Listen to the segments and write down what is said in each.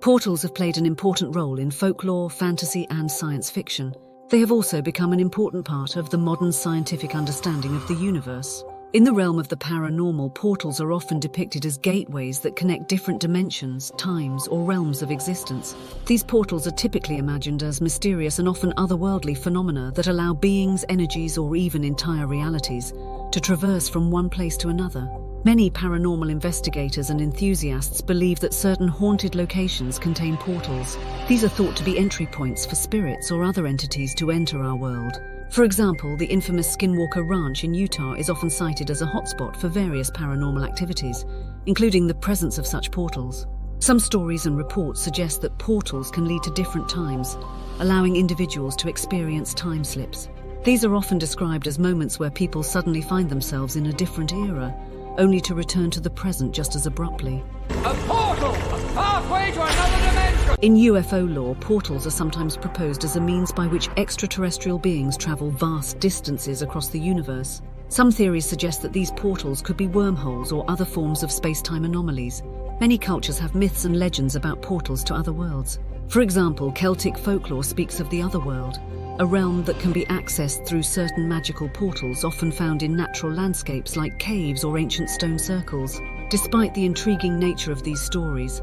Portals have played an important role in folklore, fantasy, and science fiction. They have also become an important part of the modern scientific understanding of the universe. In the realm of the paranormal, portals are often depicted as gateways that connect different dimensions, times, or realms of existence. These portals are typically imagined as mysterious and often otherworldly phenomena that allow beings, energies, or even entire realities to traverse from one place to another. Many paranormal investigators and enthusiasts believe that certain haunted locations contain portals. These are thought to be entry points for spirits or other entities to enter our world. For example, the infamous Skinwalker Ranch in Utah is often cited as a hotspot for various paranormal activities, including the presence of such portals. Some stories and reports suggest that portals can lead to different times, allowing individuals to experience time slips. These are often described as moments where people suddenly find themselves in a different era, only to return to the present just as abruptly. A portal! A pathway to another dimension! In UFO lore, portals are sometimes proposed as a means by which extraterrestrial beings travel vast distances across the universe. Some theories suggest that these portals could be wormholes or other forms of space-time anomalies. Many cultures have myths and legends about portals to other worlds. For example, Celtic folklore speaks of the otherworld, a realm that can be accessed through certain magical portals often found in natural landscapes like caves or ancient stone circles. Despite the intriguing nature of these stories,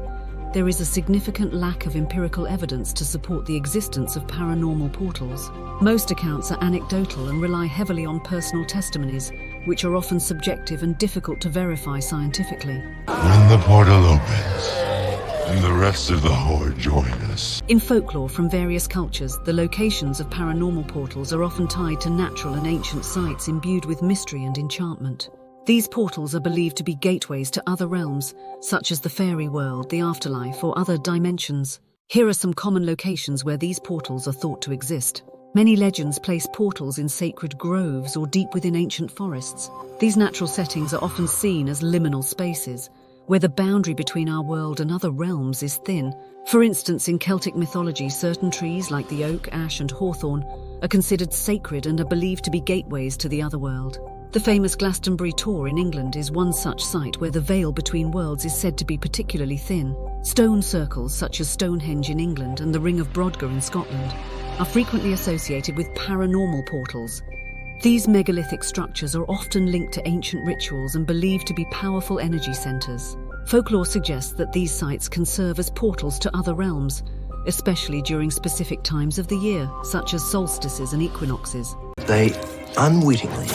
there is a significant lack of empirical evidence to support the existence of paranormal portals. Most accounts are anecdotal and rely heavily on personal testimonies, which are often subjective and difficult to verify scientifically. When the portal opens, and the rest of the horde join us. In folklore from various cultures, the locations of paranormal portals are often tied to natural and ancient sites imbued with mystery and enchantment. These portals are believed to be gateways to other realms, such as the fairy world, the afterlife, or other dimensions. Here are some common locations where these portals are thought to exist. Many legends place portals in sacred groves or deep within ancient forests. These natural settings are often seen as liminal spaces, where the boundary between our world and other realms is thin. For instance, in Celtic mythology, certain trees like the oak, ash, and hawthorn are considered sacred and are believed to be gateways to the other world. The famous Glastonbury Tor in England is one such site where the veil between worlds is said to be particularly thin. Stone circles such as Stonehenge in England and the Ring of Brodgar in Scotland are frequently associated with paranormal portals. These megalithic structures are often linked to ancient rituals and believed to be powerful energy centers. Folklore suggests that these sites can serve as portals to other realms, especially during specific times of the year, such as solstices and equinoxes. They unwittingly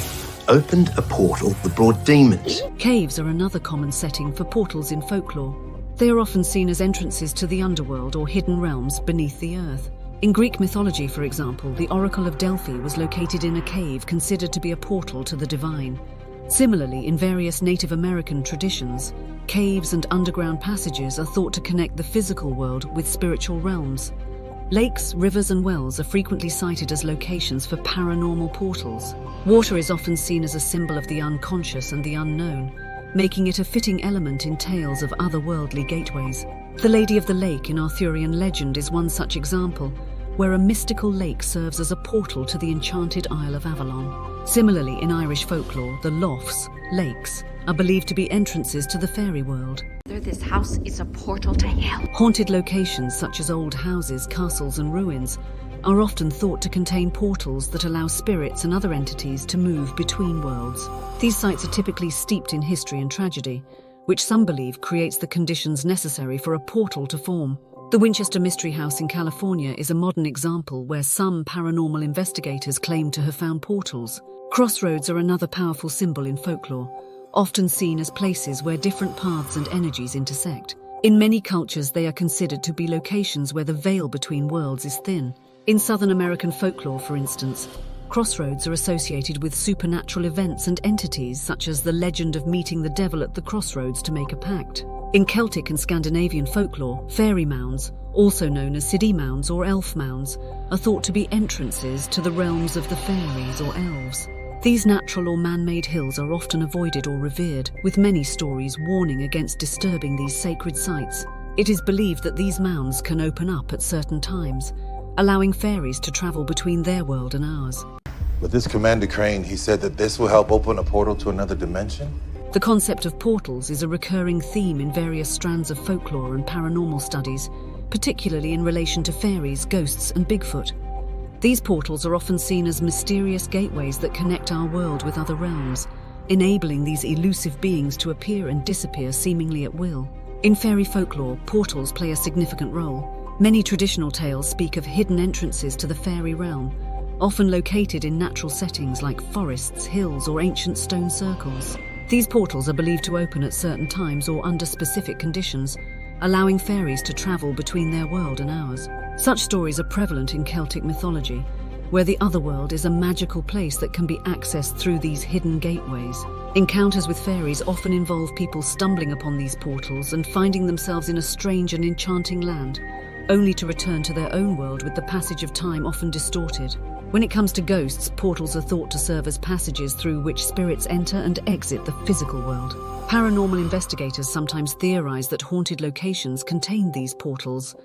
opened a portal that brought demons. Caves are another common setting for portals in folklore. They are often seen as entrances to the underworld or hidden realms beneath the earth. In Greek mythology, for example, the Oracle of Delphi was located in a cave considered to be a portal to the divine. Similarly, in various Native American traditions, caves and underground passages are thought to connect the physical world with spiritual realms. Lakes, rivers, and wells are frequently cited as locations for paranormal portals. Water is often seen as a symbol of the unconscious and the unknown, making it a fitting element in tales of otherworldly gateways. The Lady of the Lake in Arthurian legend is one such example, where a mystical lake serves as a portal to the enchanted Isle of Avalon. Similarly, in Irish folklore, the lochs, lakes, are believed to be entrances to the fairy world. This house is a portal to hell. Haunted locations such as old houses, castles, and ruins are often thought to contain portals that allow spirits and other entities to move between worlds. These sites are typically steeped in history and tragedy, which some believe creates the conditions necessary for a portal to form. The Winchester Mystery House in California is a modern example where some paranormal investigators claim to have found portals. Crossroads are another powerful symbol in folklore, often seen as places where different paths and energies intersect. In many cultures, they are considered to be locations where the veil between worlds is thin. In Southern American folklore, for instance, crossroads are associated with supernatural events and entities, such as the legend of meeting the devil at the crossroads to make a pact. In Celtic and Scandinavian folklore, fairy mounds, also known as city mounds or elf mounds, are thought to be entrances to the realms of the fairies or elves. These natural or man-made hills are often avoided or revered, with many stories warning against disturbing these sacred sites. It is believed that these mounds can open up at certain times, allowing fairies to travel between their world and ours. But this Commander Crane, he said that this will help open a portal to another dimension? The concept of portals is a recurring theme in various strands of folklore and paranormal studies, particularly in relation to fairies, ghosts, and Bigfoot. These portals are often seen as mysterious gateways that connect our world with other realms, enabling these elusive beings to appear and disappear seemingly at will. In fairy folklore, portals play a significant role. Many traditional tales speak of hidden entrances to the fairy realm, often located in natural settings like forests, hills, or ancient stone circles. These portals are believed to open at certain times or under specific conditions, allowing fairies to travel between their world and ours. Such stories are prevalent in Celtic mythology, where the otherworld is a magical place that can be accessed through these hidden gateways. Encounters with fairies often involve people stumbling upon these portals and finding themselves in a strange and enchanting land, only to return to their own world with the passage of time often distorted. When it comes to ghosts, portals are thought to serve as passages through which spirits enter and exit the physical world. Paranormal investigators sometimes theorize that haunted locations contain these portals,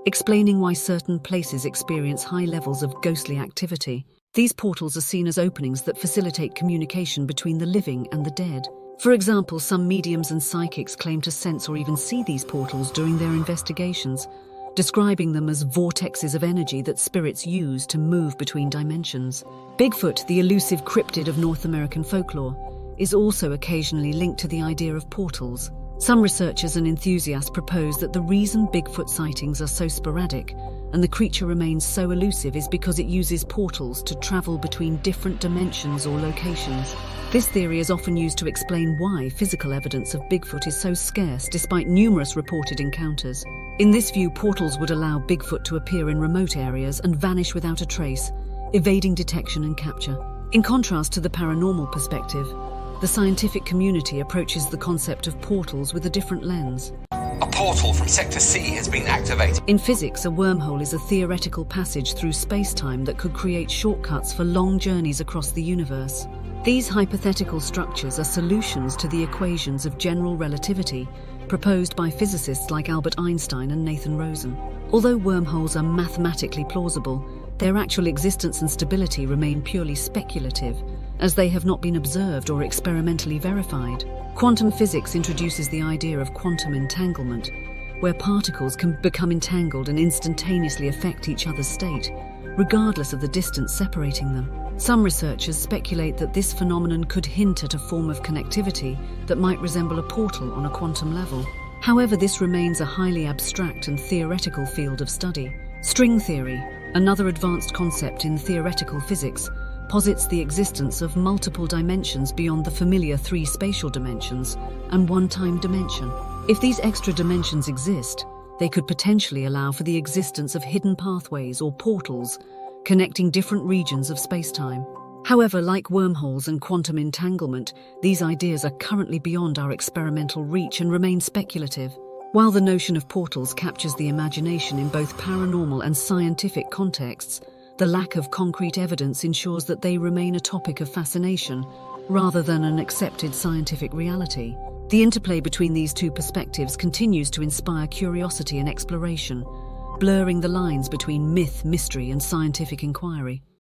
explaining why certain places experience high levels of ghostly activity. These portals are seen as openings that facilitate communication between the living and the dead. For example, some mediums and psychics claim to sense or even see these portals during their investigations, describing them as vortexes of energy that spirits use to move between dimensions. Bigfoot, the elusive cryptid of North American folklore, is also occasionally linked to the idea of portals. Some researchers and enthusiasts propose that the reason Bigfoot sightings are so sporadic and the creature remains so elusive is because it uses portals to travel between different dimensions or locations. This theory is often used to explain why physical evidence of Bigfoot is so scarce despite numerous reported encounters. In this view, portals would allow Bigfoot to appear in remote areas and vanish without a trace, evading detection and capture. In contrast to the paranormal perspective, the scientific community approaches the concept of portals with a different lens. A portal from Sector C has been activated. In physics, a wormhole is a theoretical passage through space-time that could create shortcuts for long journeys across the universe. These hypothetical structures are solutions to the equations of general relativity proposed by physicists like Albert Einstein and Nathan Rosen. Although wormholes are mathematically plausible, their actual existence and stability remain purely speculative, as they have not been observed or experimentally verified. Quantum physics introduces the idea of quantum entanglement, where particles can become entangled and instantaneously affect each other's state, regardless of the distance separating them. Some researchers speculate that this phenomenon could hint at a form of connectivity that might resemble a portal on a quantum level. However, this remains a highly abstract and theoretical field of study. String theory, another advanced concept in theoretical physics, posits the existence of multiple dimensions beyond the familiar three spatial dimensions and one time dimension. If these extra dimensions exist, they could potentially allow for the existence of hidden pathways or portals connecting different regions of space-time. However, like wormholes and quantum entanglement, these ideas are currently beyond our experimental reach and remain speculative. While the notion of portals captures the imagination in both paranormal and scientific contexts, the lack of concrete evidence ensures that they remain a topic of fascination rather than an accepted scientific reality. The interplay between these two perspectives continues to inspire curiosity and exploration, blurring the lines between myth, mystery, and scientific inquiry.